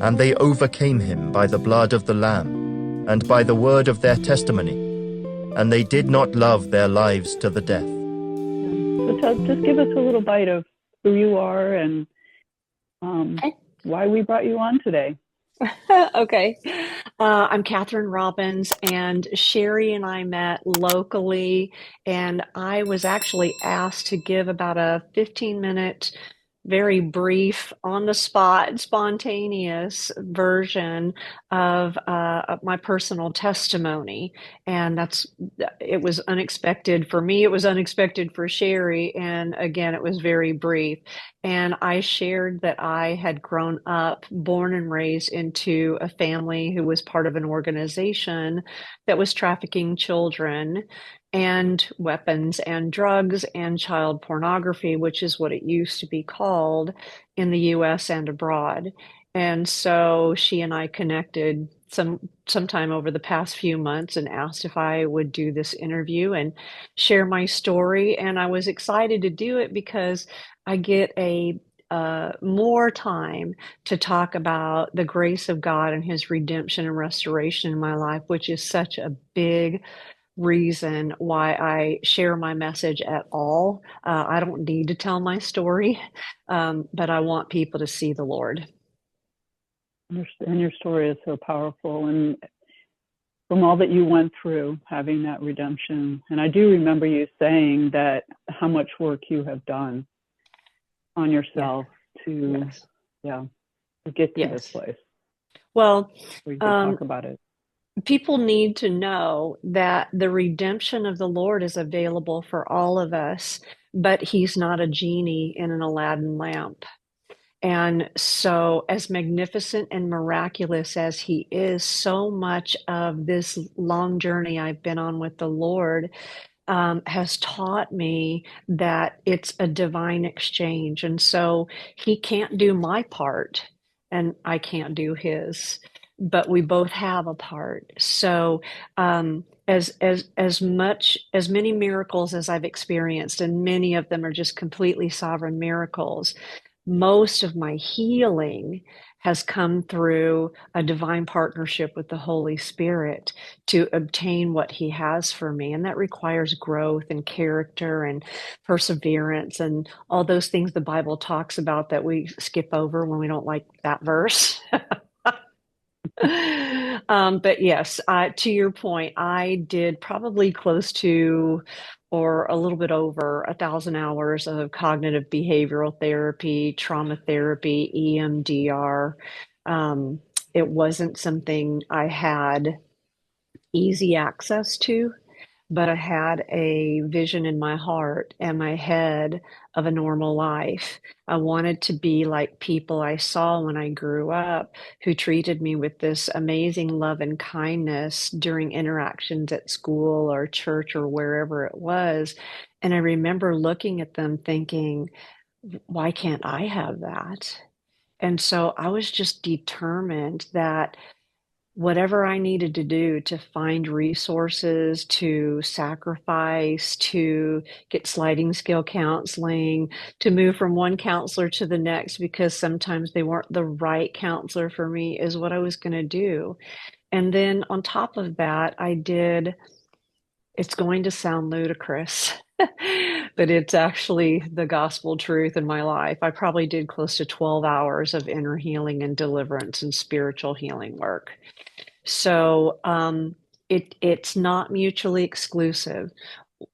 And they overcame him by the blood of the Lamb, and by the word of their testimony, and they did not love their lives to the death. Just give us a little bite of who you are and Okay. why we brought you on today. Okay. I'm Kathryn Robbins, and Sheri and I met locally, and I was actually asked to give about a 15-minute, very brief, on the spot, spontaneous version of my personal testimony. And it was unexpected for me. It was unexpected for Sheri. And again, it was very brief. And I shared that I had grown up, born and raised into a family who was part of an organization that was trafficking children and weapons and drugs and child pornography, which is what it used to be called in the US and abroad. And so she and I connected sometime over the past few months and asked if I would do this interview and share my story. And I was excited to do it because I get a more time to talk about the grace of God and his redemption and restoration in my life, which is such a big reason why I share my message at all. I don't need to tell my story, but I want people to see the Lord. And your story is so powerful. And from all that you went through, having that redemption. And I do remember you saying that how much work you have done on yourself to get to this place. Well, where you can talk about it. People need to know that the redemption of the Lord is available for all of us, but he's not a genie in an Aladdin lamp. And so, as magnificent and miraculous as he is, so much of this long journey I've been on with the Lord has taught me that it's a divine exchange. And so he can't do my part and I can't do his, but we both have a part. So as many miracles as I've experienced, and many of them are just completely sovereign miracles, most of my healing has come through a divine partnership with the Holy Spirit to obtain what he has for me. And that requires growth and character and perseverance and all those things the Bible talks about that we skip over when we don't like that verse. But yes, to your point, I did probably close to or a little bit over 1,000 hours of cognitive behavioral therapy, trauma therapy, EMDR. It wasn't something I had easy access to, but I had a vision in my heart and my head of a normal life. I wanted to be like people I saw when I grew up who treated me with this amazing love and kindness during interactions at school or church or wherever it was. And I remember looking at them thinking, why can't I have that? And so I was just determined that whatever I needed to do to find resources, to sacrifice, to get sliding scale counseling, to move from one counselor to the next because sometimes they weren't the right counselor for me is what I was going to do. And then on top of that, it's going to sound ludicrous, but it's actually the gospel truth in my life. I probably did close to 12 hours of inner healing and deliverance and spiritual healing work. So it's not mutually exclusive.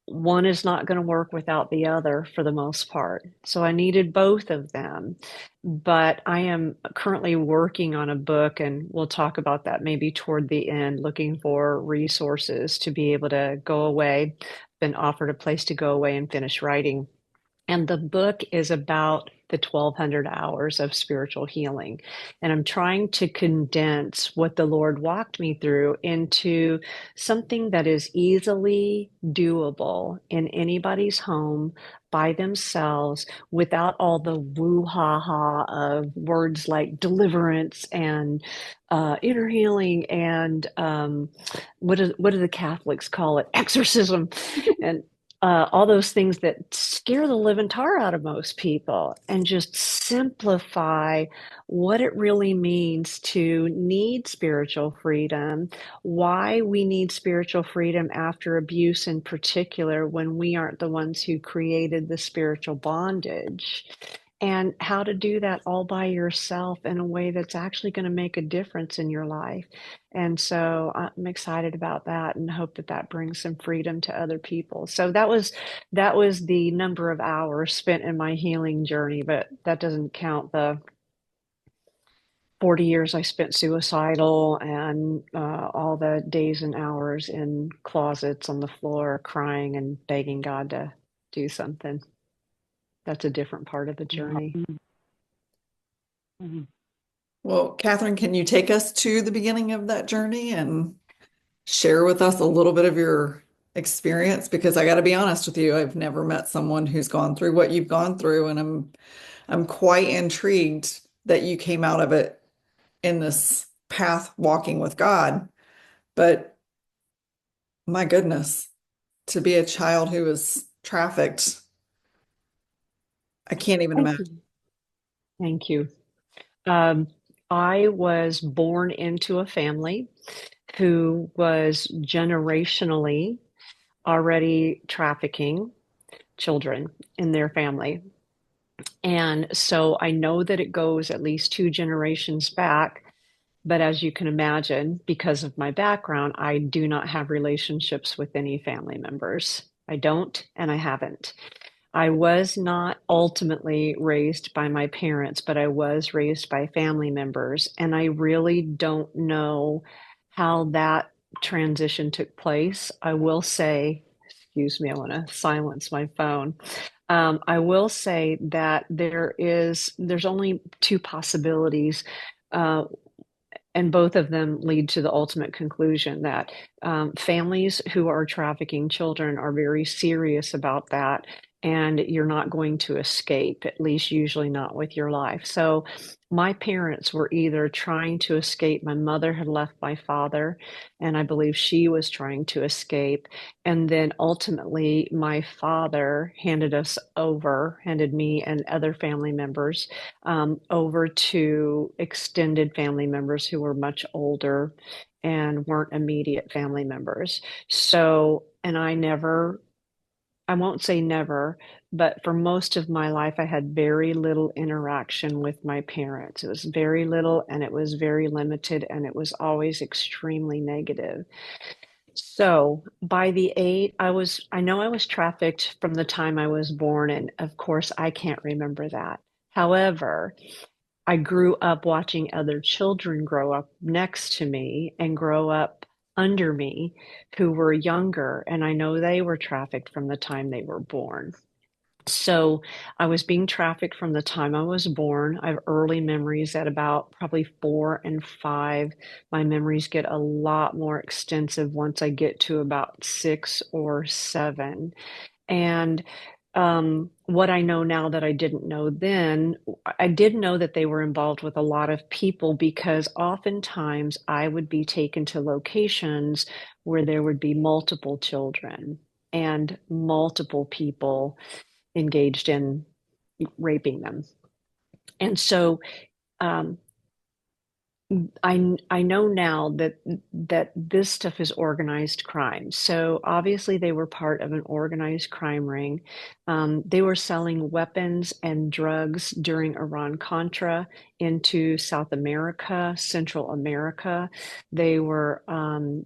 One is not going to work without the other for the most part. So I needed both of them. But I am currently working on a book, and we'll talk about that maybe toward the end, looking for resources to be able to go away. Been offered a place to go away and finish writing. And the book is about the 1,200 hours of spiritual healing. And I'm trying to condense what the Lord walked me through into something that is easily doable in anybody's home by themselves without all the woo-ha-ha of words like deliverance and inner healing and what do the Catholics call it? Exorcism. And all those things that scare the living tar out of most people, and just simplify what it really means to need spiritual freedom, why we need spiritual freedom after abuse in particular when we aren't the ones who created the spiritual bondage, and how to do that all by yourself in a way that's actually going to make a difference in your life. And so I'm excited about that and hope that that brings some freedom to other people. So that was the number of hours spent in my healing journey, but that doesn't count the 40 years I spent suicidal, and all the days and hours in closets on the floor crying and begging God to do something. That's a different part of the journey. Mhm. Well, Kathryn, can you take us to the beginning of that journey and share with us a little bit of your experience? Because I got to be honest with you, I've never met someone who's gone through what you've gone through, and I'm quite intrigued that you came out of it in this path walking with God. But my goodness, to be a child who was trafficked, I can't even Thank imagine. you. Thank you. Um, I was born into a family who was generationally already trafficking children in their family. And so I know that it goes at least two generations back. But as you can imagine, because of my background, I do not have relationships with any family members. I don't, and I haven't. I was not ultimately raised by my parents, but I was raised by family members. And I really don't know how that transition took place. I will say, excuse me, I want to silence my phone. I will say that there's only two possibilities. Uh, and both of them lead to the ultimate conclusion that families who are trafficking children are very serious about that, and you're not going to escape, at least usually not with your life. So my parents were either trying to escape. My mother had left my father, and I believe she was trying to escape. And then ultimately, my father handed me and other family members over to extended family members who were much older and weren't immediate family members. So, and I won't say never, but for most of my life, I had very little interaction with my parents. It was very little, and it was very limited, and it was always extremely negative. So by the eight, I know I was trafficked from the time I was born, and of course, I can't remember that. However, I grew up watching other children grow up next to me and grow up under me who were younger, and I know they were trafficked from the time they were born. So I was being trafficked from the time I was born. I have early memories at about probably 4 and 5. My memories get a lot more extensive once I get to about 6 or 7. And what I know now that I didn't know then, I did know that they were involved with a lot of people, because oftentimes I would be taken to locations where there would be multiple children and multiple people engaged in raping them. And so um, I know now that this stuff is organized crime. So obviously they were part of an organized crime ring. They were selling weapons and drugs during Iran-Contra into South America, Central America. They were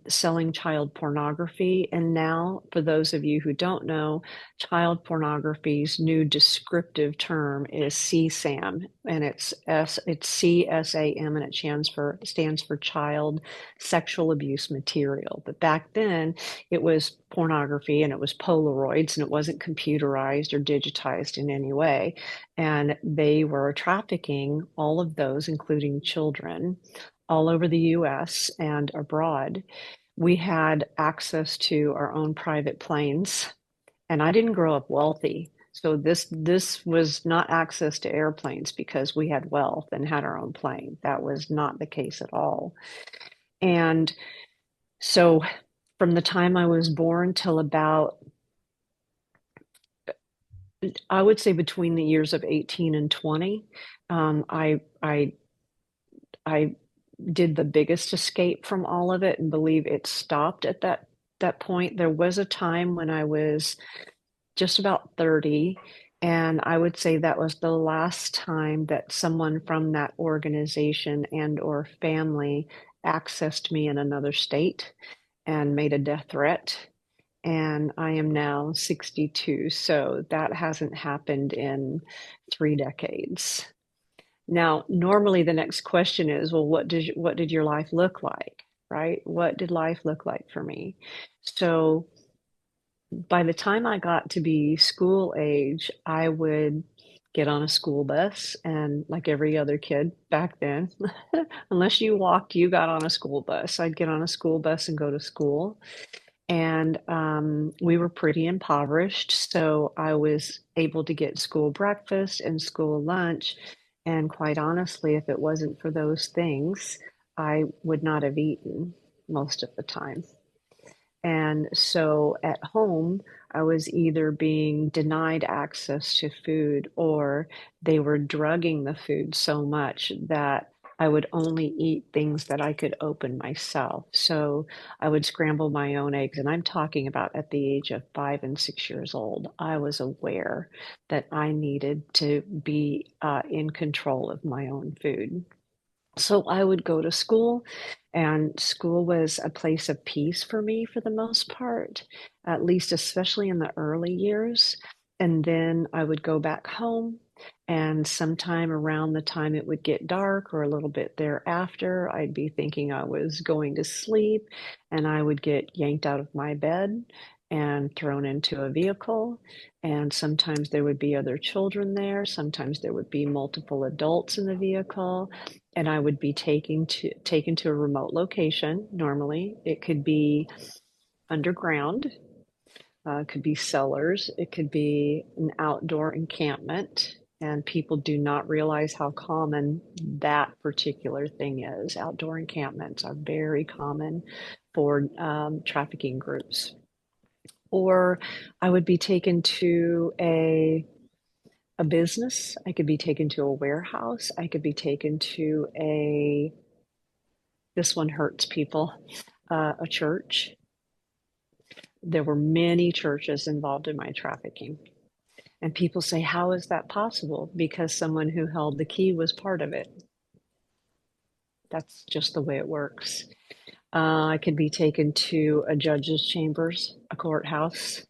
selling child pornography. And now, for those of you who don't know, child pornography's new descriptive term is CSAM, and it's CSAM, and it stands for child sexual abuse material. But back then, it was pornography, and it was Polaroids, and it wasn't computerized or digitized in any way. And they were trafficking all of those, including children, all over the US and abroad. We had access to our own private planes, and I didn't grow up wealthy. So this was not access to airplanes because we had wealth and had our own plane. That was not the case at all. And so from the time I was born till about I would say between the years of 18 and 20, I did the biggest escape from all of it and believe it stopped at that point. There was a time when I was just about 30, and I would say that was the last time that someone from that organization and or family accessed me in another state and made a death threat. And I am now 62, so that hasn't happened in 3 decades. Now, normally the next question is, well, what did your life look like, right? What did life look like for me? So by the time I got to be school age, I would get on a school bus, and like every other kid back then, unless you walked, you got on a school bus. I'd get on a school bus and go to school. And we were pretty impoverished, so I was able to get school breakfast and school lunch. And quite honestly, if it wasn't for those things, I would not have eaten most of the time. And so at home, I was either being denied access to food, or they were drugging the food so much that I would only eat things that I could open myself. So I would scramble my own eggs. And I'm talking about at the age of 5 and 6 years old. I was aware that I needed to be in control of my own food. So I would go to school, and school was a place of peace for me for the most part, at least, especially in the early years. And then I would go back home, and sometime around the time it would get dark or a little bit thereafter, I'd be thinking I was going to sleep, and I would get yanked out of my bed and thrown into a vehicle. And sometimes there would be other children there, sometimes there would be multiple adults in the vehicle, and I would be taken to a remote location. Normally, it could be underground, it could be cellars, it could be an outdoor encampment. And people do not realize how common that particular thing is. Outdoor encampments are very common for trafficking groups. Or I would be taken to a business. I could be taken to a warehouse. I could be taken to this one hurts people, a church. There were many churches involved in my trafficking. And people say, how is that possible? Because someone who held the key was part of it. That's just the way it works. I could be taken to a judge's chambers, a courthouse.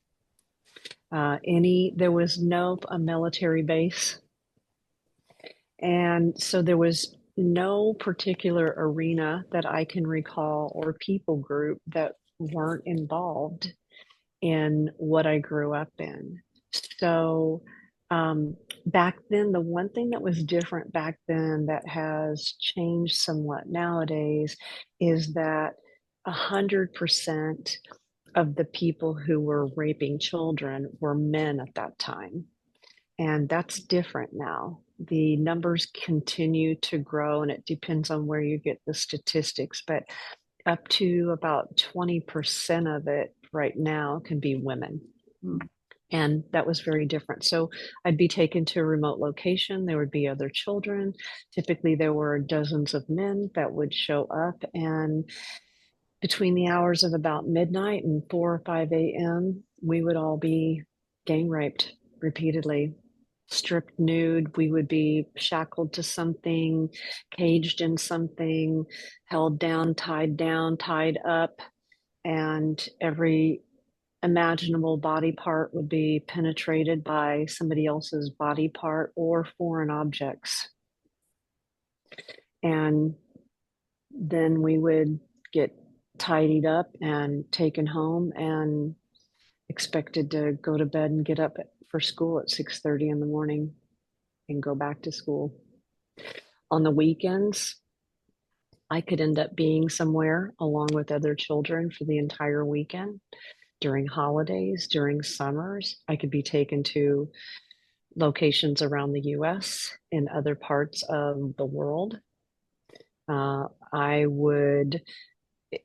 There was a military base. And so there was no particular arena that I can recall or people group that weren't involved in what I grew up in. So back then, the one thing that was different back then that has changed somewhat nowadays is that 100% of the people who were raping children were men at that time. And that's different now. The numbers continue to grow, and it depends on where you get the statistics, but up to about 20% of it right now can be women. And that was very different. So I'd be taken to a remote location. There would be other children. Typically, there were dozens of men that would show up. And between the hours of about midnight and 4 or 5 a.m., we would all be gang raped repeatedly, stripped nude. We would be shackled to something, caged in something, held down, tied up, and every imaginable body part would be penetrated by somebody else's body part or foreign objects. And then we would get tidied up and taken home and expected to go to bed and get up for school at 6:30 in the morning and go back to school. On the weekends, I could end up being somewhere along with other children for the entire weekend. During holidays, during summers, I could be taken to locations around the US and other parts of the world. I would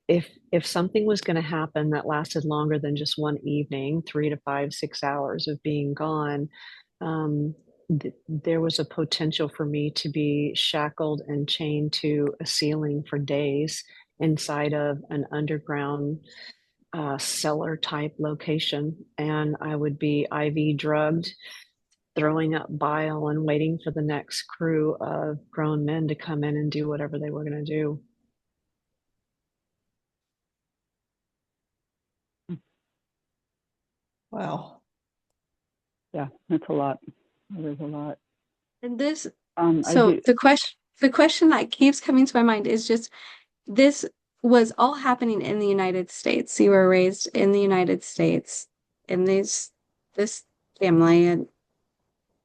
if something was going to happen that lasted longer than just one evening, 3 to 5, 6 hours of being gone, there was a potential for me to be shackled and chained to a ceiling for days inside of an underground cellar type location. And I would be IV drugged, throwing up bile, and waiting for the next crew of grown men to come in and do whatever they were going to do. Wow. Yeah, it's a lot. It is a lot. And this, I so do. the question that keeps coming to my mind is just, this was all happening in the United States. You were raised in the United States, in this family, and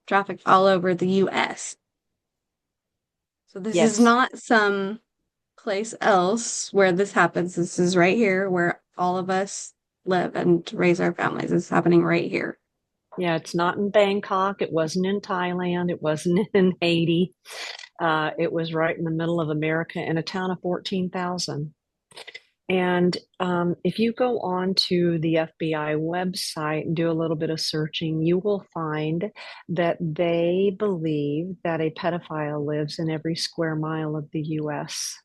trafficked all over the US. So this is Yes. not some place else where this happens. This is right here where all of us live and raise our families. It's happening right here. Yeah, it's not in Bangkok. It wasn't in Thailand. It wasn't in Haiti. It was right in the middle of America in a town of 14,000. And if you go on to the FBI website and do a little bit of searching, you will find that they believe that a pedophile lives in every square mile of the US.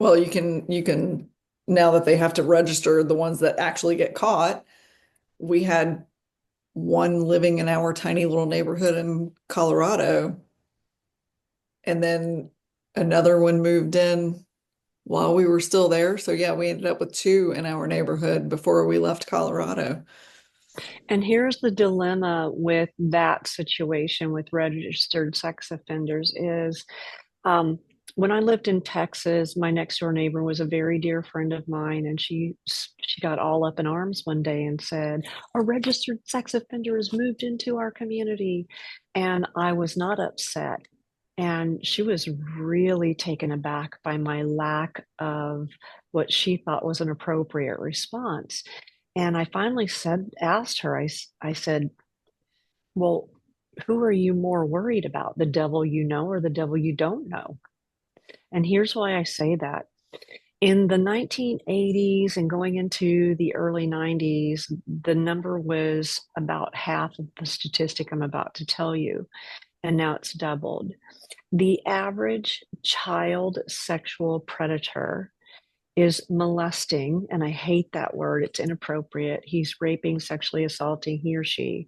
Well, you can now that they have to register the ones that actually get caught. We had one living in our tiny little neighborhood in Colorado, and then another one moved in while we were still there. So yeah, we ended up with two in our neighborhood before we left Colorado. And here's the dilemma with that situation with registered sex offenders is when I lived in Texas, my next door neighbor was a very dear friend of mine, and she got all up in arms one day and said, "A registered sex offender has moved into our community." And I was not upset. And she was really taken aback by my lack of what she thought was an appropriate response. And I finally asked her, I said, "Well, who are you more worried about, the devil you know or the devil you don't know?" And here's why I say that. In the 1980s and going into the early 90s, the number was about half of the statistic I'm about to tell you. And now it's doubled. The average child sexual predator is molesting, and I hate that word, it's inappropriate. He's raping, sexually assaulting, he or she,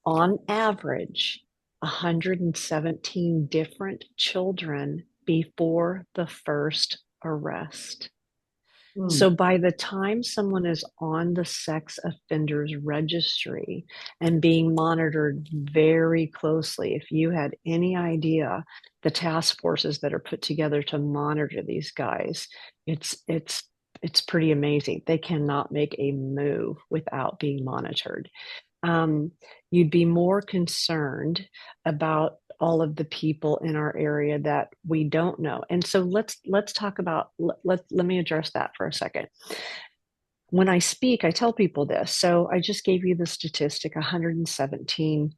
on average, 117 different children before the first arrest. So by the time someone is on the sex offenders registry and being monitored very closely, if you had any idea the task forces that are put together to monitor these guys, it's pretty amazing. They cannot make a move without being monitored. You'd be more concerned about all of the people in our area that we don't know. And so let's talk about, let me address that for a second. When I speak, I tell people this. So I just gave you the statistic, 117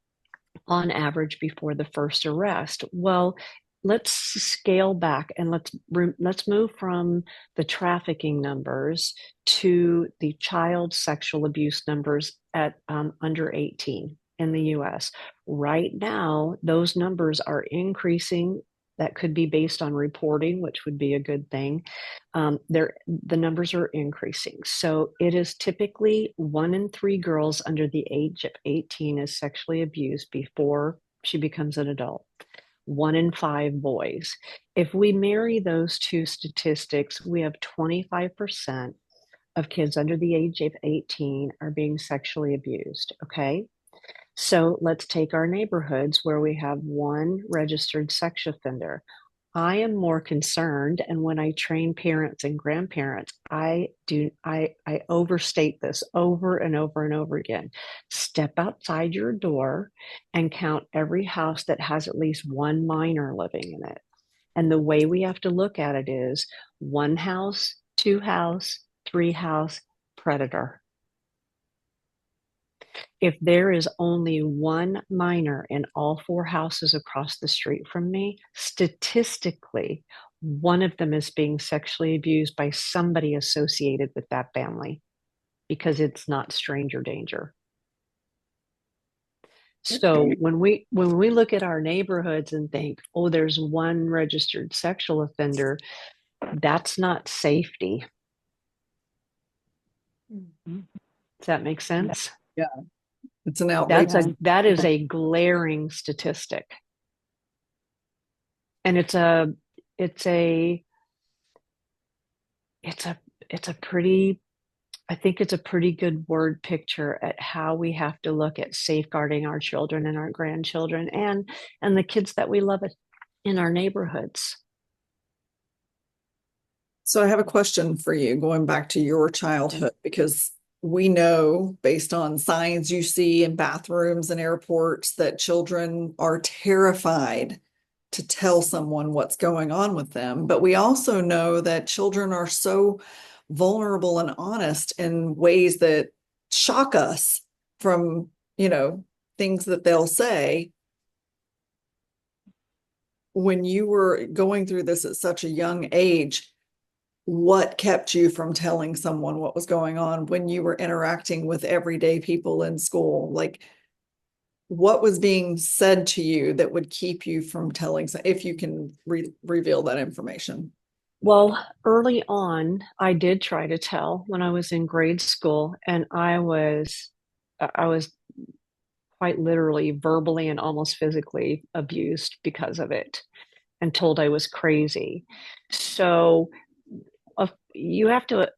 on average before the first arrest. Well, let's scale back and let's move from the trafficking numbers to the child sexual abuse numbers at under 18 in the US. Right now, those numbers are increasing. That could be based on reporting, which would be a good thing. The numbers are increasing. So it is typically 1 in 3 girls under the age of 18 is sexually abused before she becomes an adult. 1 in 5 boys. If we marry those two statistics, we have 25% of kids under the age of 18 are being sexually abused. Okay. So let's take our neighborhoods where we have 1 registered sex offender. I am more concerned, and when I train parents and grandparents, I overstate this over and over and over again. Step outside your door and count every house that has at least 1 minor living in it. And the way we have to look at it is 1 house, 2 house, 3 house, predator. If there is only 1 minor in all 4 houses across the street from me, statistically, one of them is being sexually abused by somebody associated with that family, because it's not stranger danger. So when we look at our neighborhoods and think, oh, there's one registered sexual offender, that's not safety. Does that make sense? Yeah. It's an outrageous. That is a glaring statistic. And it's a pretty, I think it's a pretty good word picture at how we have to look at safeguarding our children and our grandchildren and the kids that we love in our neighborhoods. So I have a question for you, going back to your childhood, because we know based on signs you see in bathrooms and airports that children are terrified to tell someone what's going on with them. But we also know that children are so vulnerable and honest in ways that shock us from, things that they'll say. When you were going through this at such a young age, what kept you from telling someone what was going on when you were interacting with everyday people in school? Like, what was being said to you that would keep you from telling, if you can reveal that information? Well, early on, I did try to tell when I was in grade school, and I was quite literally verbally and almost physically abused because of it and told I was crazy. So you have to,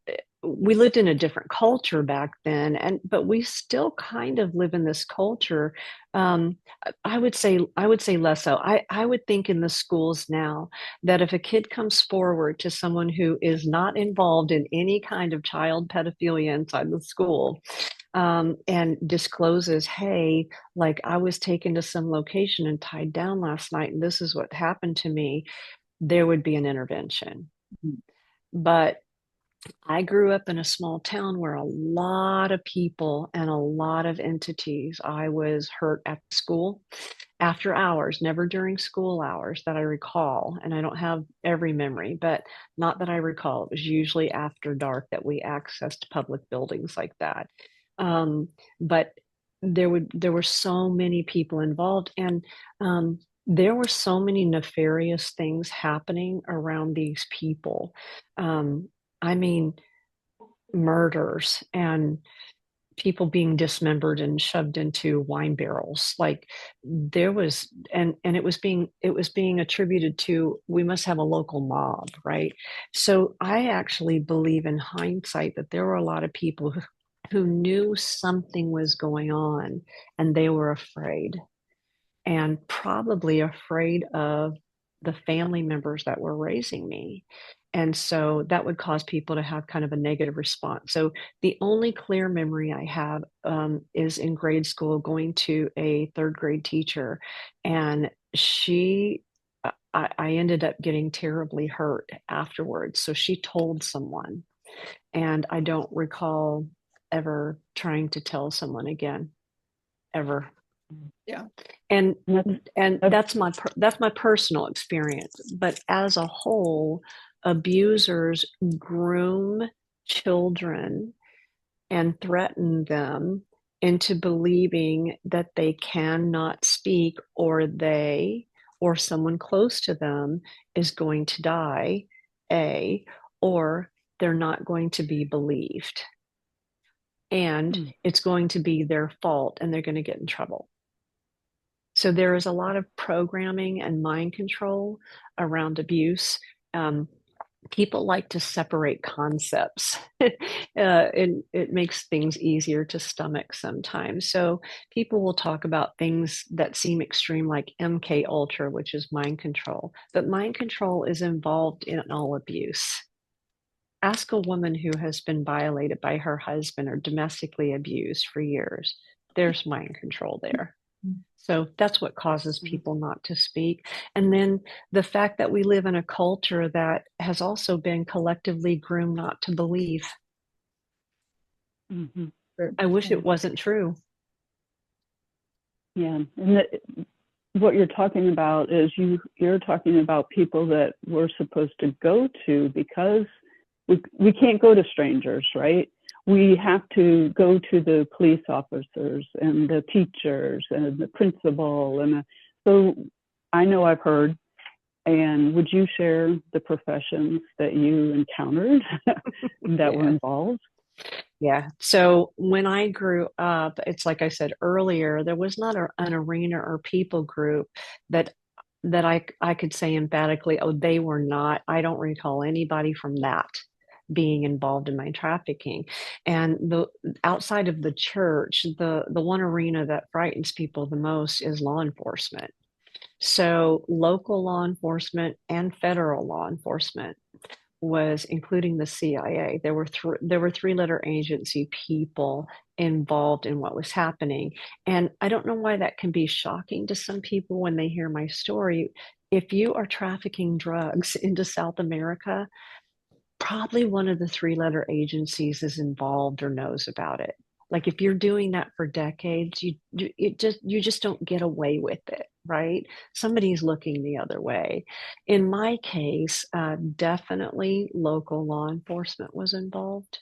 we lived in a different culture back then, but we still kind of live in this culture. I would say less so. I would think in the schools now that if a kid comes forward to someone who is not involved in any kind of child pedophilia inside the school, and discloses, hey, like I was taken to some location and tied down last night, and this is what happened to me, there would be an intervention. But I grew up in a small town where a lot of people and a lot of entities, I was hurt at school after hours, never during school hours that I recall. And I don't have every memory, but not that I recall. It was usually after dark that we accessed public buildings like that. But there were so many people involved, and there were so many nefarious things happening around these people. I mean, murders and people being dismembered and shoved into wine barrels. Like there was, and it was being attributed to, we must have a local mob, right? So I actually believe in hindsight that there were a lot of people who knew something was going on and they were afraid, and probably afraid of the family members that were raising me. And so that would cause people to have kind of a negative response. So the only clear memory I have is in grade school going to a third grade teacher, and I ended up getting terribly hurt afterwards. So she told someone, and I don't recall ever trying to tell someone again, ever. Yeah. And that's my personal experience. But as a whole, abusers groom children and threaten them into believing that they cannot speak, or someone close to them is going to die, or they're not going to be believed. And it's going to be their fault, and they're going to get in trouble. So there is a lot of programming and mind control around abuse. People like to separate concepts. It makes things easier to stomach sometimes. So people will talk about things that seem extreme, like MK Ultra, which is mind control. But mind control is involved in all abuse. Ask a woman who has been violated by her husband or domestically abused for years. There's mind control there. So that's what causes people not to speak. And then the fact that we live in a culture that has also been collectively groomed not to believe. I wish it wasn't true. Yeah. And what you're talking about is you're talking about people that we're supposed to go to, because we can't go to strangers, right? We have to go to the police officers and the teachers and the principal. So I know I've heard, and would you share the professions that you encountered that were involved? Yeah. So when I grew up, it's like I said earlier, there was not an arena or people group that I could say emphatically, oh, they were not. I don't recall anybody from that being involved in my trafficking. And the outside of the church, the one arena that frightens people the most is law enforcement. So local law enforcement and federal law enforcement was including the CIA. There were three-letter agency people involved in what was happening. And I don't know why that can be shocking to some people when they hear my story. If you are trafficking drugs into South America, probably one of the three-letter agencies is involved or knows about it. Like if you're doing that for decades, you just don't get away with it, right? Somebody's looking the other way. In my case, definitely local law enforcement was involved,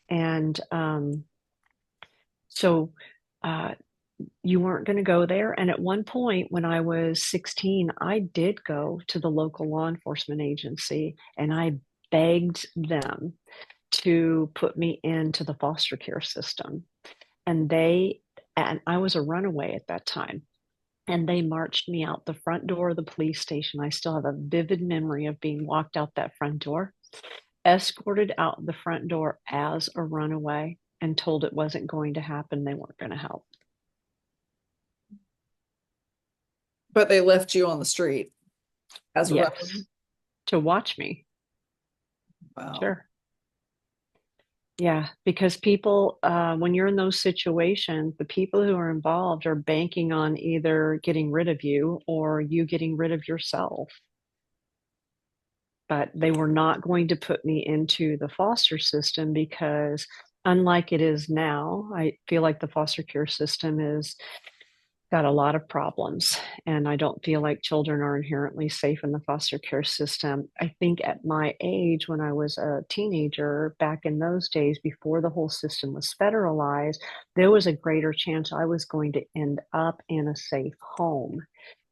and so you weren't going to go there. And at one point, when I was 16, I did go to the local law enforcement agency, and I begged them to put me into the foster care system. And I was a runaway at that time. And they marched me out the front door of the police station. I still have a vivid memory of being walked out that front door, escorted out the front door as a runaway, and told it wasn't going to happen. They weren't going to help. But they left you on the street as a Yes, to watch me. Wow. Sure. Yeah, because people, when you're in those situations, the people who are involved are banking on either getting rid of you or you getting rid of yourself. But they were not going to put me into the foster system because, unlike it is now, I feel like the foster care system is got a lot of problems, and I don't feel like children are inherently safe in the foster care system. I think at my age, when I was a teenager, back in those days, before the whole system was federalized, there was a greater chance I was going to end up in a safe home.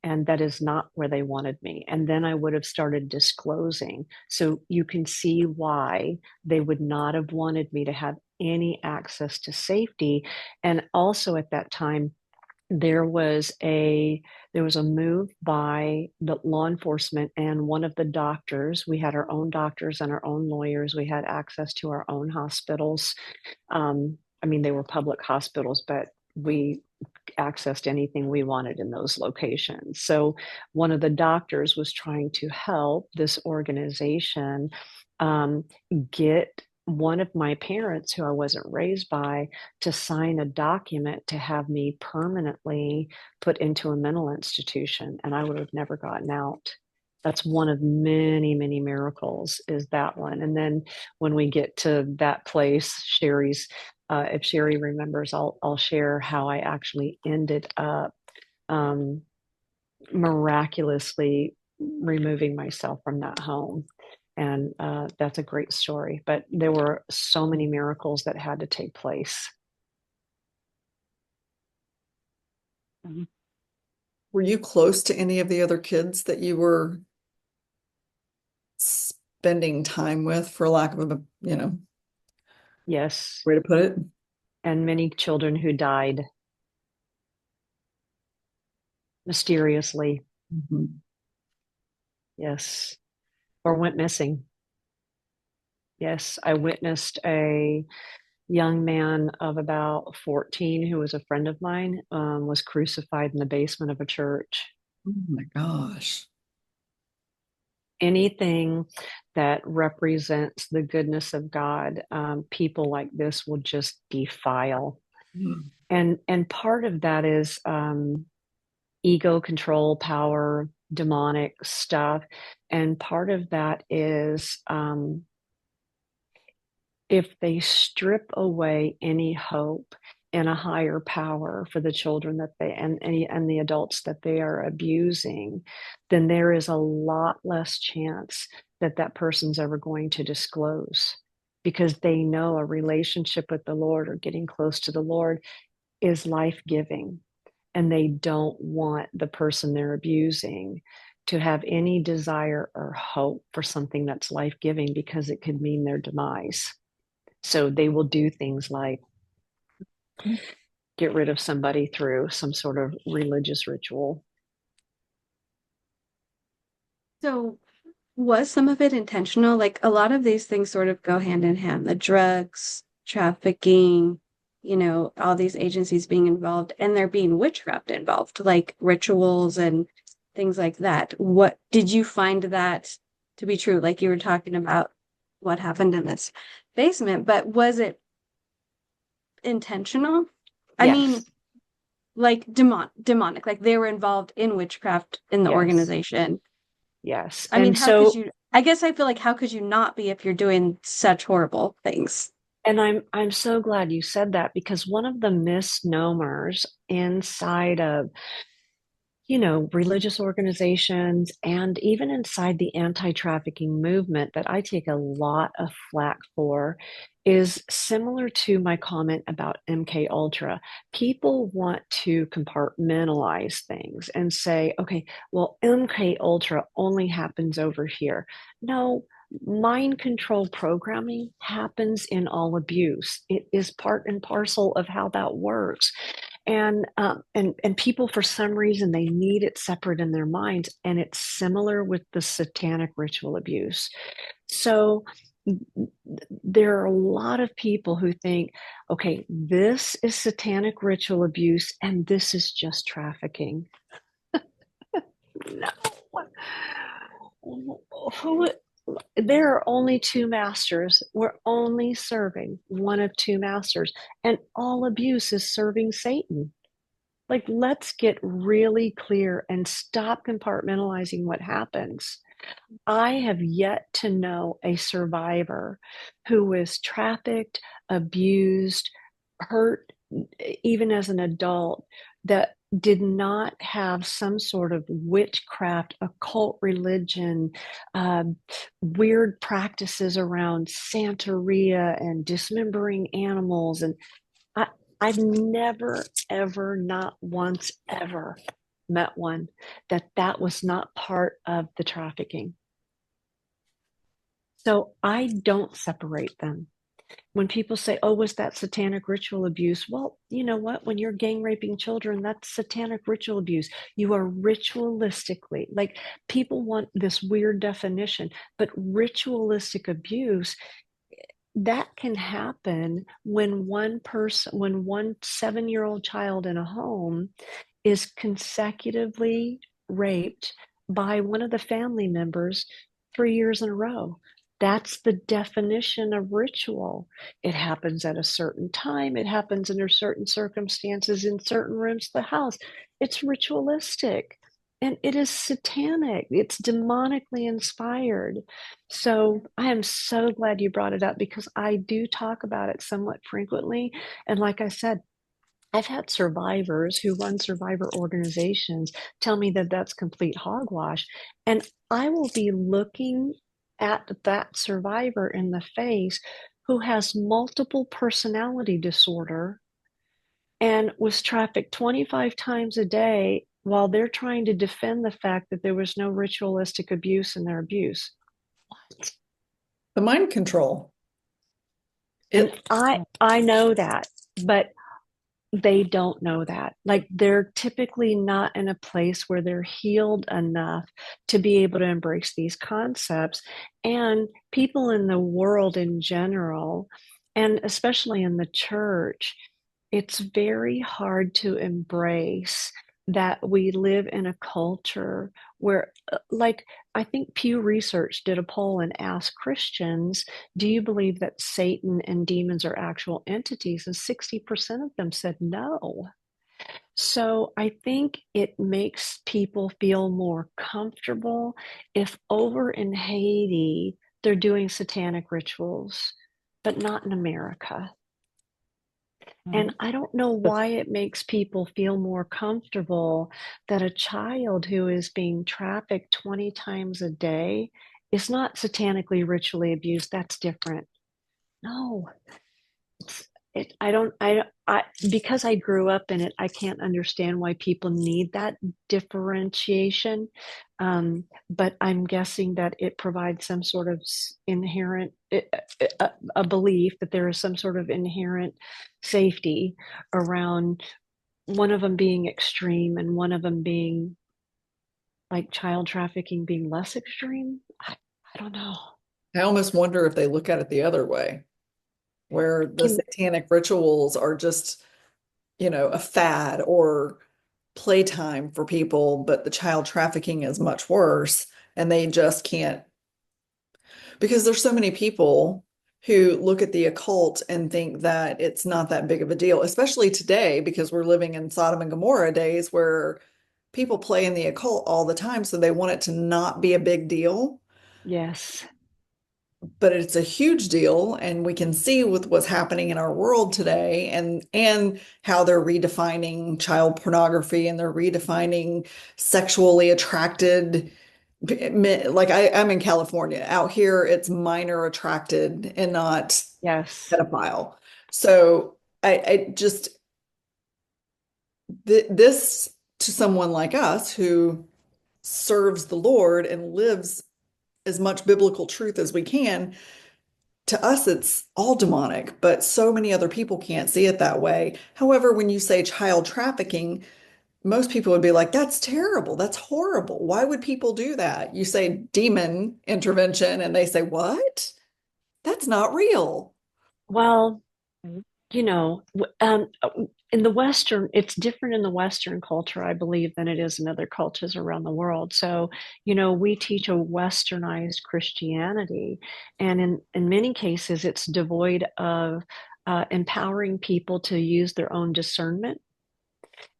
And that is not where they wanted me. And then I would have started disclosing. So you can see why they would not have wanted me to have any access to safety. And also at that time, there was a move by the law enforcement and one of the doctors. We had our own doctors and our own lawyers. We had access to our own hospitals. I mean, they were public hospitals, but we accessed anything we wanted in those locations. So one of the doctors was trying to help this organization get one of my parents, who I wasn't raised by, to sign a document to have me permanently put into a mental institution, and I would have never gotten out. That's one of many, many miracles, is that one. And then when we get to that place, if Sheri remembers, I'll share how I actually ended up miraculously removing myself from that home. And that's a great story. But there were so many miracles that had to take place. Were you close to any of the other kids that you were spending time with, for lack of a, Yes. way to put it? And many children who died mysteriously. Mm-hmm. Yes. Or went missing. Yes. I witnessed a young man of about 14 who was a friend of mine, was crucified in the basement of a church. Oh my gosh. Anything that represents the goodness of God, people like this will just defile. And part of that is ego, control, power, demonic stuff. And part of that is if they strip away any hope, and a higher power for the children that they and the adults that they are abusing, then there is a lot less chance that that person's ever going to disclose, because they know a relationship with the Lord or getting close to the Lord is life-giving, and they don't want the person they're abusing to have any desire or hope for something that's life-giving, because it could mean their demise. So they will do things like get rid of somebody through some sort of religious ritual. So was some of it intentional? Like a lot of these things sort of go hand in hand. The drugs, trafficking, all these agencies being involved, and there being witchcraft involved, like rituals and things like that. What did you find that to be true? Like you were talking about what happened in this basement, but was it intentional? I mean, Yes. like demonic, like they were involved in witchcraft in the Yes. organization. Yes. I mean, And how so could you, I guess I feel like how could you not be if you're doing such horrible things? and I'm so glad you said that, because one of the misnomers inside of religious organizations and even inside the anti-trafficking movement that I take a lot of flack for is similar to my comment about MK Ultra. People want to compartmentalize things and say, okay, well, MK Ultra only happens over here. No, mind control programming happens in all abuse. It is part and parcel of how that works. And people, for some reason, they need it separate in their minds, and it's similar with the satanic ritual abuse. So there are a lot of people who think, okay, this is satanic ritual abuse and this is just trafficking. No. Who, there are only two masters. We're only serving one of two masters, and all abuse is serving Satan. Like, let's get really clear and stop compartmentalizing what happens. I have yet to know a survivor who was trafficked, abused, hurt, even as an adult, that did not have some sort of witchcraft, occult religion, weird practices around Santeria and dismembering animals. And I've never, ever, not once, ever met one that was not part of the trafficking. So I don't separate them. When people say, oh, was that satanic ritual abuse? Well, you know what? When you're gang raping children, that's satanic ritual abuse. You are ritualistically, like, people want this weird definition, but ritualistic abuse, that can happen when one 7-year-old child in a home is consecutively raped by one of the family members 3 years in a row. That's the definition of ritual. It happens at a certain time. It happens under certain circumstances in certain rooms of the house. It's ritualistic and it is satanic. It's demonically inspired. So I am so glad you brought it up, because I do talk about it somewhat frequently. And like I said, I've had survivors who run survivor organizations tell me that that's complete hogwash. And I will be looking at that survivor in the face who has multiple personality disorder and was trafficked 25 times a day while they're trying to defend the fact that there was no ritualistic abuse in their abuse. What? The mind control. And I know that, but they don't know that. Like, they're typically not in a place where they're healed enough to be able to embrace these concepts. And people in the world in general, and especially in the church, it's very hard to embrace that we live in a culture where, like, I think Pew Research did a poll and asked Christians, do you believe that Satan and demons are actual entities? And 60% of them said no. So I think it makes people feel more comfortable if over in Haiti they're doing satanic rituals, but not in America. And I don't know why it makes people feel more comfortable that a child who is being trafficked 20 times a day is not satanically ritually abused. That's different. No, I don't, because I grew up in it, I can't understand why people need that differentiation. But I'm guessing that it provides some sort of inherent, a belief that there is some sort of inherent safety around one of them being extreme and one of them being like child trafficking being less extreme. I don't know. I almost wonder if they look at it the other way, where the Can, satanic rituals are just, a fad or playtime for people, but the child trafficking is much worse, and they just can't, because there's so many people who look at the occult and think that it's not that big of a deal, especially today, because we're living in Sodom and Gomorrah days where people play in the occult all the time, so they want it to not be a big deal. yes. But it's a huge deal, and we can see with what's happening in our world today, and how they're redefining child pornography, and they're redefining sexually attracted, like I'm in California. Out here it's minor attracted and not Yes. pedophile. So I just this, to someone like us who serves the Lord and lives as much biblical truth as we can, to us, it's all demonic, but so many other people can't see it that way. However, when you say child trafficking, most people would be like, that's terrible. That's horrible. Why would people do that? You say demon intervention, and they say, what? That's not real. Well, you know, in the Western, it's different in the Western culture, I believe, than it is in other cultures around the world. So, we teach a Westernized Christianity, and in many cases, it's devoid of empowering people to use their own discernment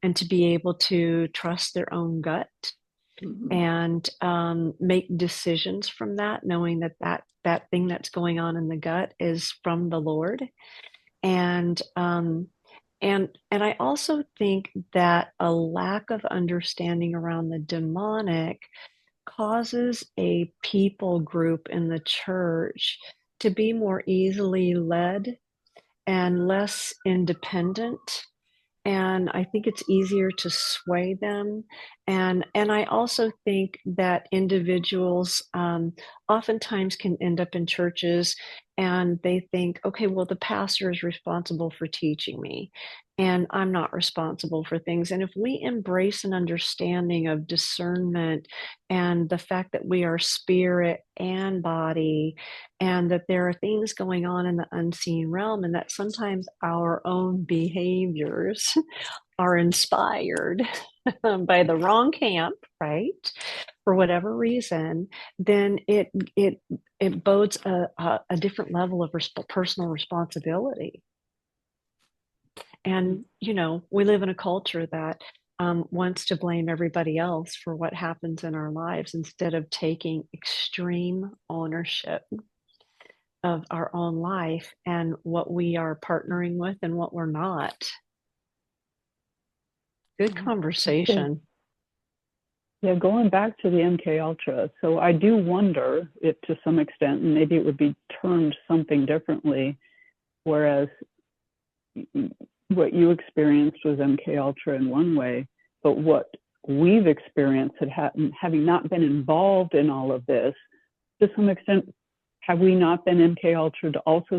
and to be able to trust their own gut and make decisions from that, knowing that thing that's going on in the gut is from the Lord. And and I also think that a lack of understanding around the demonic causes a people group in the church to be more easily led and less independent, and I think it's easier to sway them. And I also think that individuals oftentimes can end up in churches and they think, okay, well, the pastor is responsible for teaching me, and I'm not responsible for things. And if we embrace an understanding of discernment and the fact that we are spirit and body, and that there are things going on in the unseen realm, and that sometimes our own behaviors are inspired by the wrong camp, right? For whatever reason, then it bodes a different level of personal responsibility. And we live in a culture that wants to blame everybody else for what happens in our lives instead of taking extreme ownership of our own life and what we are partnering with and what we're not. Good conversation. Yeah, going back to the MK Ultra. So I do wonder if to some extent, and maybe it would be termed something differently, whereas what you experienced was MK Ultra in one way, but what we've experienced, having not been involved in all of this, to some extent, have we not been MK Ultra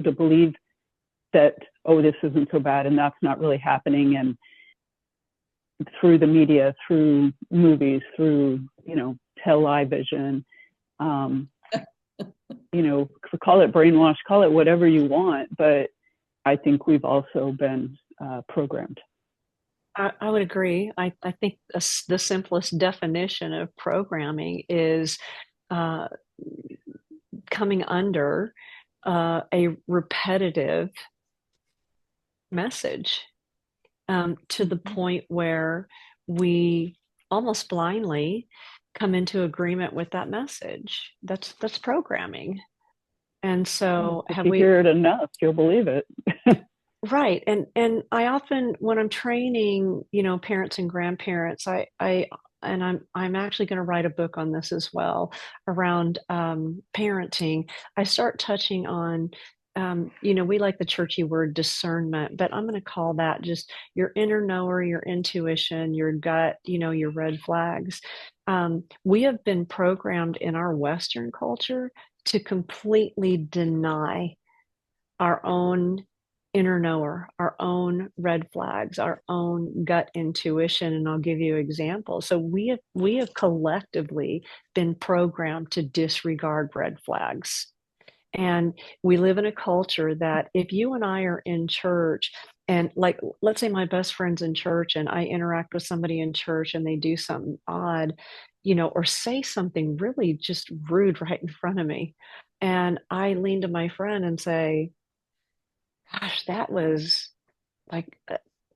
to believe that, oh, this isn't so bad and that's not really happening, and through the media, through movies, through, television, call it brainwash, call it whatever you want, but I think we've also been programmed. I would agree. I think the simplest definition of programming is coming under a repetitive message to the point where we almost blindly come into agreement with that message. That's programming. And so if you hear it enough, you'll believe it. Right. And I often, when I'm training, parents and grandparents, and I'm actually going to write a book on this as well around parenting. I start touching on, we like the churchy word discernment, but I'm going to call that just your inner knower, your intuition, your gut, your red flags. We have been programmed in our Western culture to completely deny our own inner knower, our own red flags, our own gut intuition. And I'll give you examples. So we have collectively been programmed to disregard red flags. And we live in a culture that if you and I are in church, and like, let's say my best friend's in church and I interact with somebody in church and they do something odd, or say something really just rude right in front of me. And I lean to my friend and say, gosh, that was like,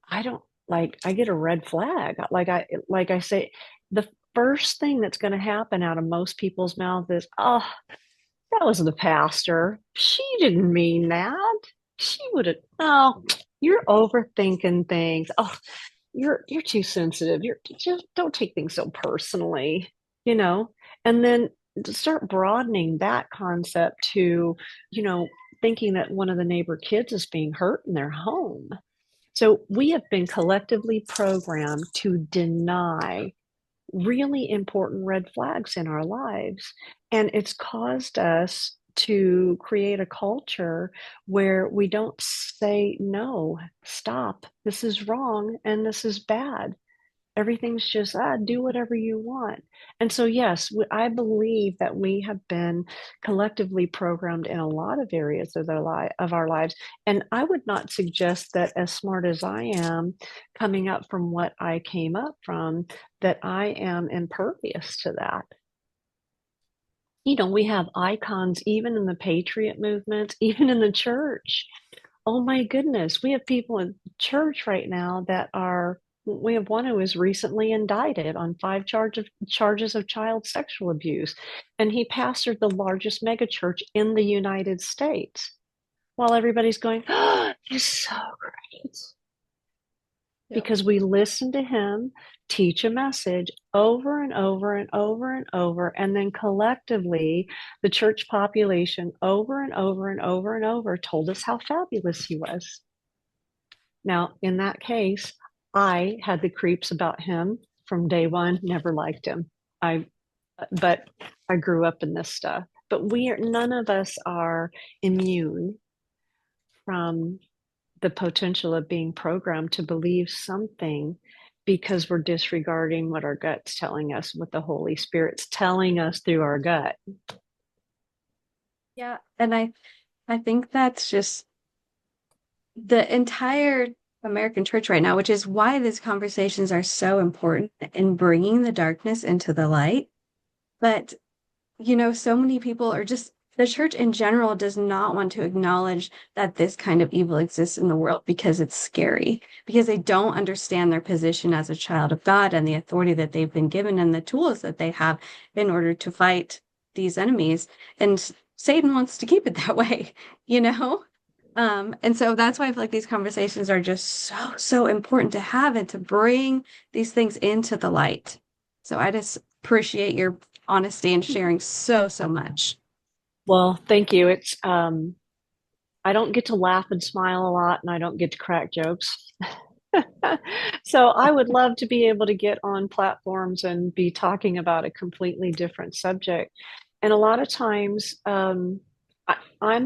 I don't like, I get a red flag. Like I say, the first thing that's going to happen out of most people's mouths is, oh, that was the pastor. She didn't mean that. She would have, oh, you're overthinking things. Oh, you're too sensitive. You're just don't take things so personally, you know? And then to start broadening that concept to, you know, thinking that one of the neighbor kids is being hurt in their home. So we have been collectively programmed to deny really important red flags in our lives. And it's caused us to create a culture where we don't say, no, stop, this is wrong and this is bad. Everything's just, do whatever you want. And so, yes, I believe that we have been collectively programmed in a lot of areas of our lives. And I would not suggest that, as smart as I am, coming up from what I came up from, that I am impervious to that. We have icons even in the patriot movement, even in the church. Oh my goodness, we have people in church right now we have one who was recently indicted on charges of child sexual abuse, and he pastored the largest megachurch in the United States. While everybody's going, oh, he's so great. Yep. Because we listen to him teach a message over and over and over and over, and then collectively, the church population over and over and over and over told us how fabulous he was. Now, in that case, I had the creeps about him from day one, never liked him. But I grew up in this stuff. But none of us are immune from the potential of being programmed to believe something because we're disregarding what our gut's telling us, what the Holy Spirit's telling us through our gut. Yeah, and I think that's just the entire American church right now, which is why these conversations are so important in bringing the darkness into the light. But, so many people are just, the church in general does not want to acknowledge that this kind of evil exists in the world because it's scary, because they don't understand their position as a child of God and the authority that they've been given and the tools that they have in order to fight these enemies. And Satan wants to keep it that way, And so that's why I feel like these conversations are just so, so important to have and to bring these things into the light. So I just appreciate your honesty and sharing so, so much. Well, thank you. It's I don't get to laugh and smile a lot, and I don't get to crack jokes. So I would love to be able to get on platforms and be talking about a completely different subject. And a lot of times, I'm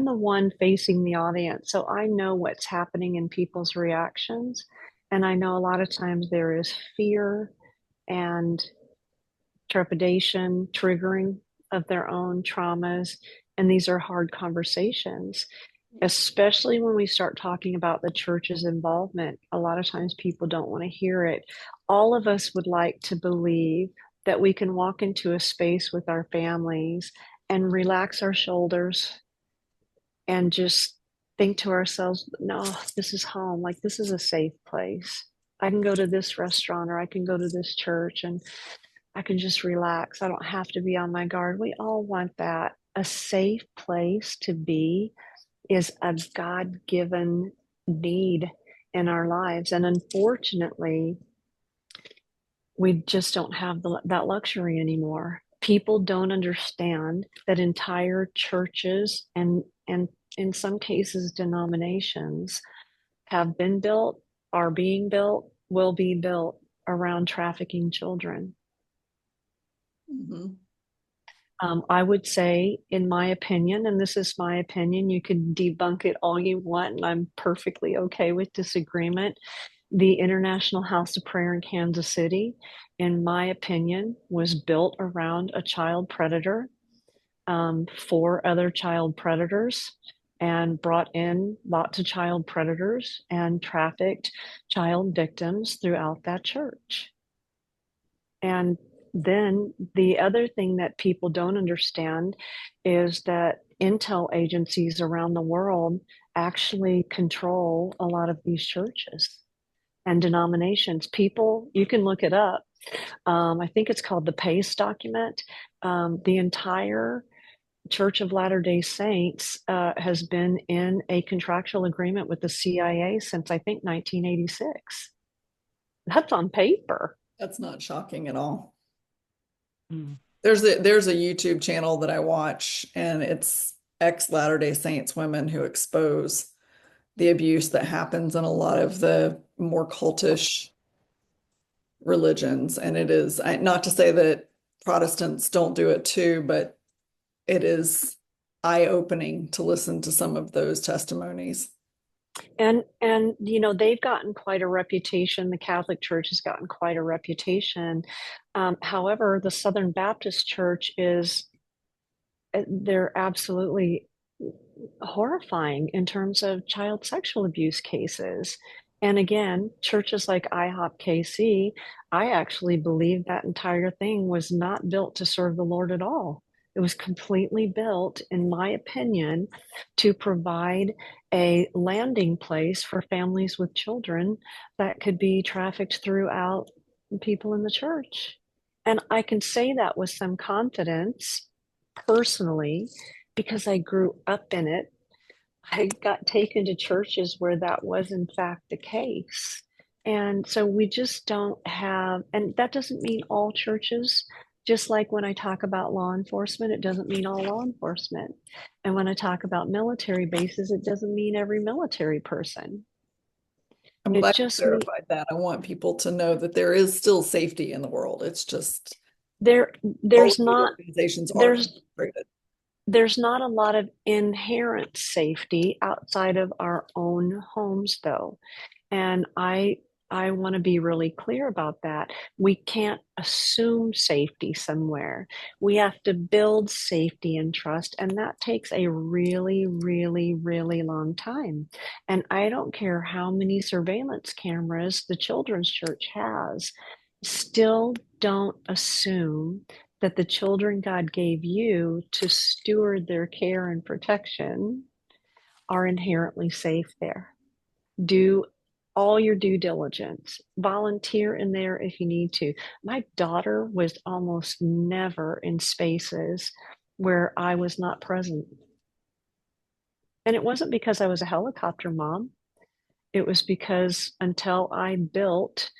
the one facing the audience, so I know what's happening in people's reactions. And I know a lot of times there is fear and trepidation, triggering of their own traumas. And these are hard conversations, especially when we start talking about the church's involvement. A lot of times people don't want to hear it. All of us would like to believe that we can walk into a space with our families and relax our shoulders and just think to ourselves, no, this is home. Like, this is a safe place. I can go to this restaurant or I can go to this church and I can just relax. I don't have to be on my guard. We all want that. A safe place to be is a God-given need in our lives. And unfortunately, we just don't have that luxury anymore. People don't understand that entire churches and in some cases denominations have been built, are being built, will be built around trafficking children. Mm-hmm. I would say, in my opinion, and this is my opinion, you can debunk it all you want, and I'm perfectly okay with disagreement. The International House of Prayer in Kansas City, in my opinion, was built around a child predator, for other child predators, and brought in lots of child predators and trafficked child victims throughout that church. And then the other thing that people don't understand is that intel agencies around the world actually control a lot of these churches and denominations. People, you can look it up. I think it's called the PACE document. The entire Church of Latter-day Saints has been in a contractual agreement with the CIA since, I think, 1986. That's on paper. That's not shocking at all. Mm. There's a YouTube channel that I watch, and it's ex Latter-day Saints women who expose the abuse that happens in a lot of the more cultish religions. And it is, not to say that Protestants don't do it too, but it is eye-opening to listen to some of those testimonies. And they've gotten quite a reputation. The Catholic Church has gotten quite a reputation. However, the Southern Baptist Church they're absolutely horrifying in terms of child sexual abuse cases. And again, churches like IHOP KC, I actually believe that entire thing was not built to serve the Lord at all. It was completely built, in my opinion, to provide a landing place for families with children that could be trafficked throughout people in the church. And I can say that with some confidence personally because I grew up in it. I got taken to churches where that was in fact the case. And so we just don't have, and that doesn't mean all churches, just like when I talk about law enforcement, it doesn't mean all law enforcement. And when I talk about military bases, it doesn't mean every military person. I'm It glad you just clarified that. I want people to know that there is still safety in the world. It's just there's all of not these organizations are there's infiltrated. there's not a lot of inherent safety outside of our own homes, though. And I want to be really clear about that. We can't assume safety somewhere. We have to build safety and trust, and that takes a really, really, really long time. And I don't care how many surveillance cameras the children's church has, still don't assume that the children God gave you to steward their care and protection are inherently safe there. Do all your due diligence. Volunteer in there if you need to. My daughter was almost never in spaces where I was not present. And it wasn't because I was a helicopter mom. It was because until I built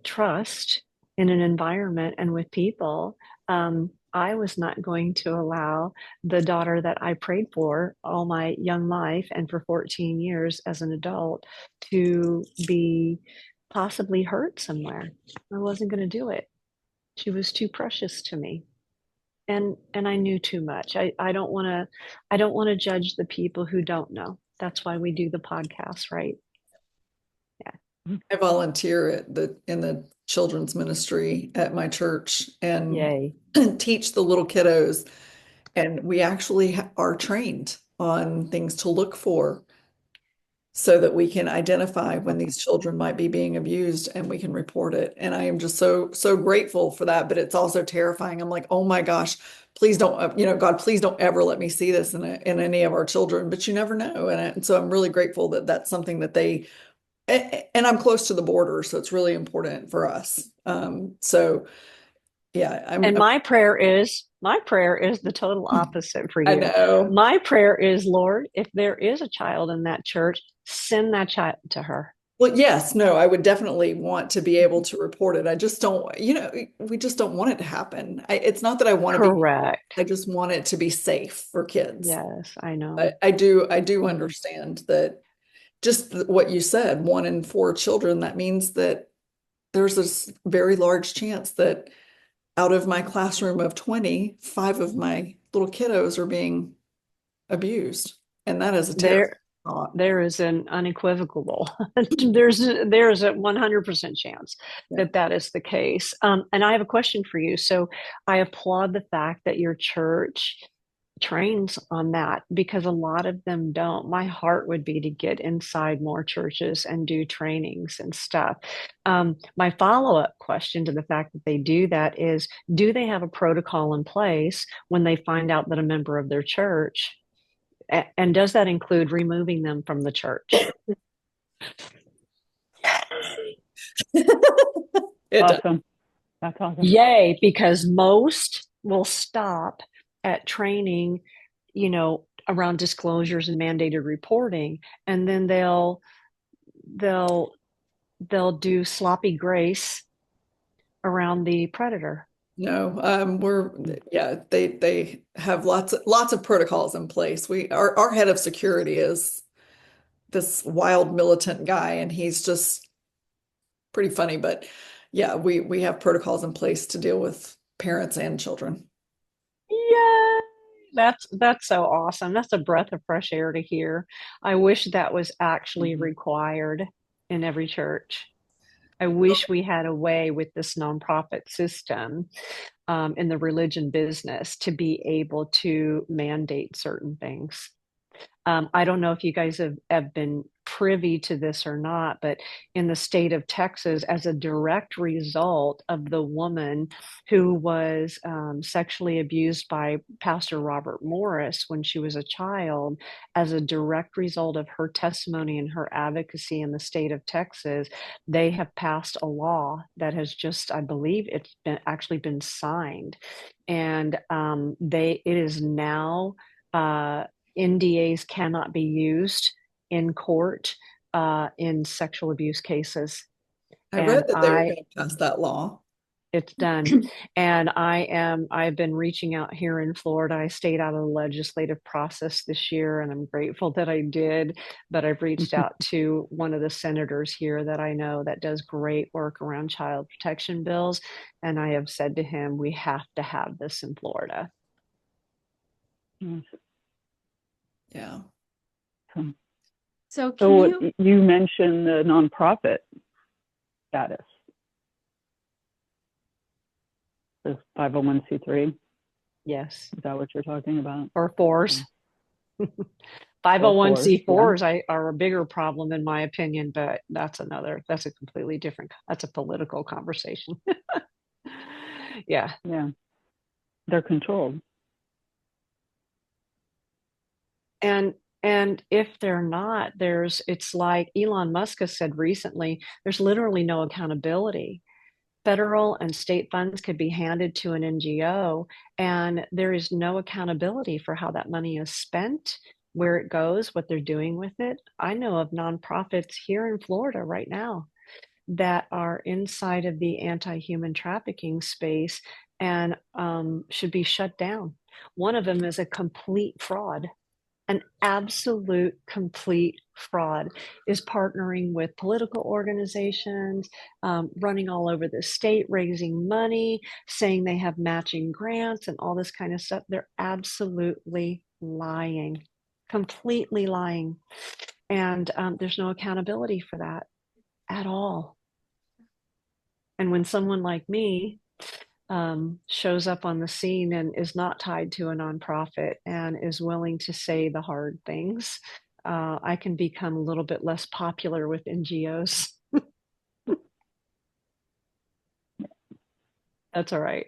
trust in an environment and with people, I was not going to allow the daughter that I prayed for all my young life and for 14 years as an adult to be possibly hurt somewhere. I wasn't going to do it. She was too precious to me. And I knew too much. I don't want to judge the people who don't know. That's why we do the podcast, right? I volunteer in the children's ministry at my church and Yay. teach the little kiddos. And we actually are trained on things to look for so that we can identify when these children might be being abused and we can report it. And I am just so grateful for that. But it's also terrifying. I'm like, oh my gosh, please don't, God, please don't ever let me see this in any of our children. But you never know. And so I'm really grateful that that's something that they. And I'm close to the border, so it's really important for us. So yeah, And my prayer is the total opposite for I you. know. My prayer is, Lord, if there is a child in that church, send that child to her. Well, yes, no, I would definitely want to be able to report it. I just don't, we just don't want it to happen. It's not that I want to be, Correct. I just want it to be safe for kids. Yes, I know. I do understand that just what you said, 1 in 4 children, that means that there's this very large chance that out of my classroom of 20, 5 of my little kiddos are being abused. And that is a terrible thought. There is an unequivocal, there's a 100% chance Yeah. that is the case. And I have a question for you. So I applaud the fact that your church trains on that, because a lot of them don't. My heart would be to get inside more churches and do trainings and stuff. My follow-up question to the fact that they do that is, do they have a protocol in place when they find out that a member of their church, and does that include removing them from the church? Awesome. That's awesome. Yay, because most will stop at training, around disclosures and mandated reporting, and then they'll do sloppy grace around the predator. No, they have lots of protocols in place. Our head of security is this wild militant guy, and he's just pretty funny, but yeah, we have protocols in place to deal with parents and children. Yeah, that's so awesome. That's a breath of fresh air to hear. I wish that was actually required in every church. I wish we had a way with this nonprofit system, in the religion business, to be able to mandate certain things. I don't know if you guys have been privy to this or not, but in the state of Texas, as a direct result of the woman who was sexually abused by Pastor Robert Morris when she was a child, as a direct result of her testimony and her advocacy in the state of Texas, they have passed a law that has just, I believe it's been signed, and it is now, NDAs cannot be used in court in sexual abuse cases. I read that they were going to pass that law. It's done. And I've been reaching out here in Florida. I stayed out of the legislative process this year, and I'm grateful that I did. But I've reached out to one of the senators here that I know that does great work around child protection bills. And I have said to him, we have to have this in Florida. Yeah. So you mentioned the nonprofit status. The 501c3. Yes. Is that what you're talking about? Or fours. 501c4s are a bigger problem in my opinion, but that's a completely different, that's a political conversation. Yeah. Yeah. They're controlled. And if they're not, it's like Elon Musk has said recently, there's literally no accountability. Federal and state funds could be handed to an NGO, and there is no accountability for how that money is spent, where it goes, what they're doing with it. I know of nonprofits here in Florida right now that are inside of the anti-human trafficking space and should be shut down. One of them is a complete fraud. An absolute complete fraud, is partnering with political organizations, running all over the state, raising money, saying they have matching grants and all this kind of stuff. They're absolutely lying, completely lying. And there's no accountability for that at all. And when someone like me shows up on the scene and is not tied to a nonprofit and is willing to say the hard things, I can become a little bit less popular with NGOs. That's all right.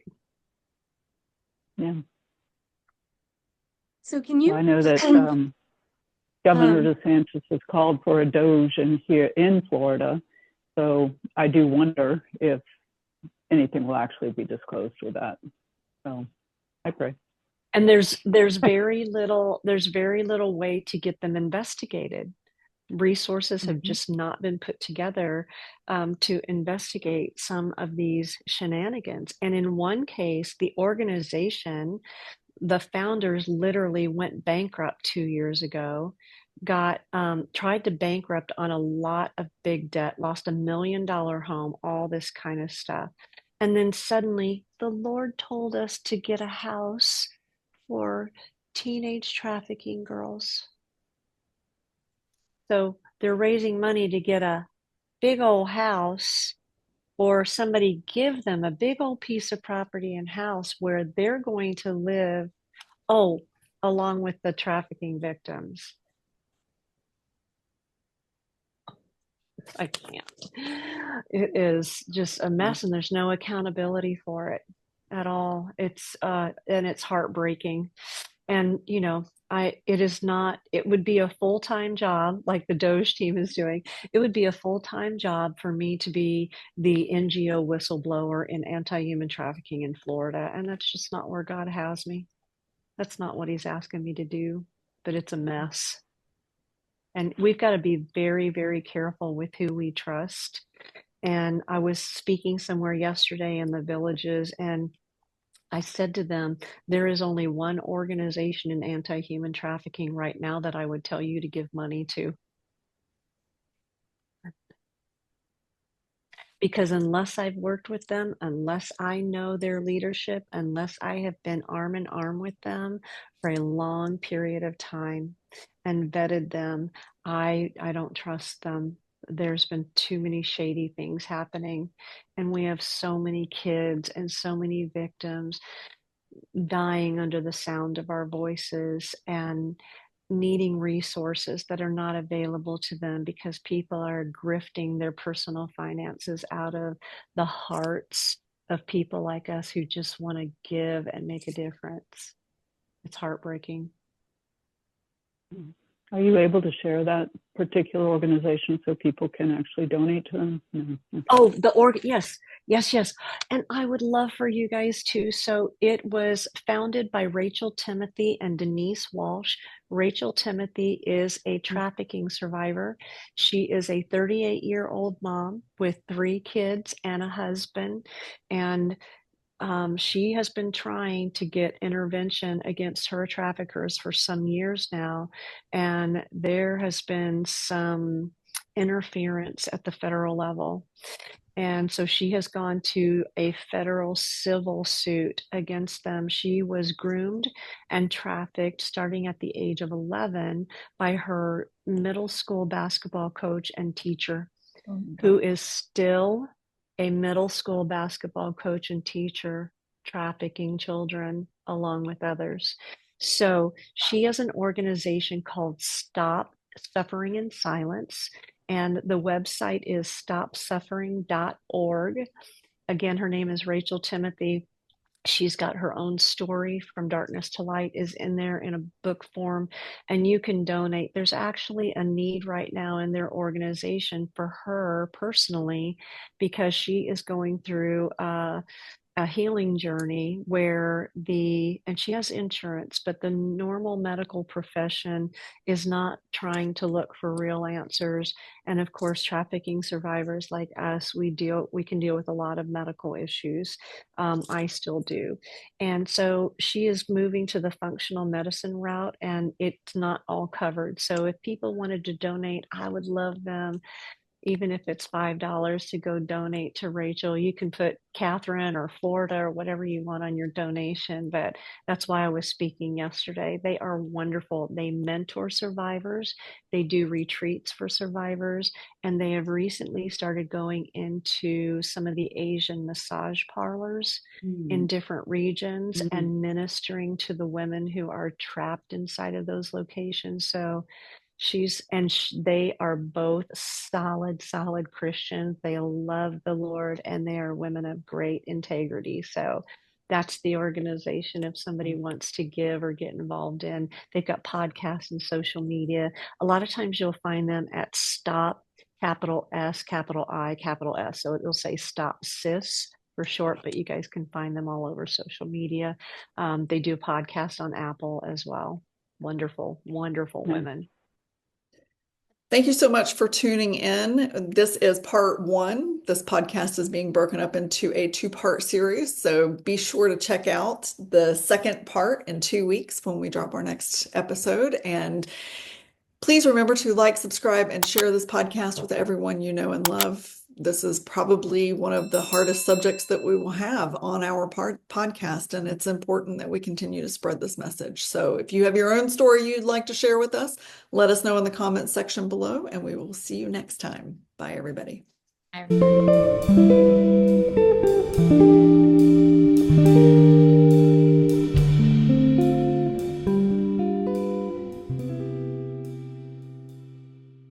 Yeah. So can you? Well, I know that Governor DeSantis has called for a Doge here in Florida. So I do wonder if anything will actually be disclosed with that. So I pray. And there's very little way to get them investigated. Resources have Mhm. just not been put together to investigate some of these shenanigans. And in one case, the organization, the founders literally went bankrupt 2 years ago, got tried to bankrupt on a lot of big debt, lost $1 million home, all this kind of stuff. And then suddenly the Lord told us to get a house for teenage trafficking girls. So they're raising money to get a big old house, or somebody give them a big old piece of property and house where they're going to live, oh, along with the trafficking victims. I can't. It is just a mess, and there's no accountability for it at all. And it's heartbreaking. And it would be a full-time job like the Doge team is doing. It would be a full-time job for me to be the NGO whistleblower in anti-human trafficking in Florida. And that's just not where God has me. That's not what he's asking me to do, but it's a mess. And we've got to be very, very careful with who we trust. And I was speaking somewhere yesterday in the villages, and I said to them, there is only one organization in anti-human trafficking right now that I would tell you to give money to. Because unless I've worked with them, unless I know their leadership, unless I have been arm in arm with them for a long period of time and vetted them, I don't trust them. There's been too many shady things happening, and we have so many kids and so many victims dying under the sound of our voices and needing resources that are not available to them because people are grifting their personal finances out of the hearts of people like us who just want to give and make a difference. It's heartbreaking. Are you able to share that particular organization so people can actually donate to them? No. Okay. Oh, yes. And I would love for you guys to. So it was founded by Rachel Timothy and Denise Walsh. Rachel Timothy is a trafficking survivor. She is a 38-year-old mom with 3 kids and a husband. And she has been trying to get intervention against her traffickers for some years now, and there has been some interference at the federal level. And so she has gone to a federal civil suit against them. She was groomed and trafficked starting at the age of 11 by her middle school basketball coach and teacher, who is still a middle school basketball coach and teacher, trafficking children along with others. So she has an organization called Stop Suffering in Silence, and the website is stopsuffering.org. Again, her name is Rachel Timothy. She's got her own story from darkness to light is in there in a book form, and you can donate. There's actually a need right now in their organization for her personally, because she is going through a healing journey and she has insurance, but the normal medical profession is not trying to look for real answers. And of course, trafficking survivors like us, we can deal with a lot of medical issues. I still do. And so she is moving to the functional medicine route, and it's not all covered. So if people wanted to donate, I would love them, even if it's $5 to go donate to Rachel. You can put Kathryn or Florida or whatever you want on your donation, but that's why I was speaking yesterday. They are wonderful. They mentor survivors, they do retreats for survivors, and they have recently started going into some of the Asian massage parlors in different regions and ministering to the women who are trapped inside of those locations. So they are both solid Christians. They love the Lord, and they are women of great integrity. So that's the organization if somebody wants to give or get involved in. They've got podcasts and social media. A lot of times you'll find them at Stop, capital S, capital I, capital S. So it'll say Stop Sis for short, but you guys can find them all over social media. They do a podcast on Apple as well. Wonderful Nice. women. Thank you so much for tuning in. This is part one. This podcast is being broken up into a two-part series, so be sure to check out the second part in 2 weeks when we drop our next episode. And please remember to like, subscribe, and share this podcast with everyone you know and love. This is probably one of the hardest subjects that we will have on our podcast, and it's important that we continue to spread this message. So if you have your own story you'd like to share with us, let us know in the comments section below, and we will see you next time. Bye, everybody. Bye, everybody.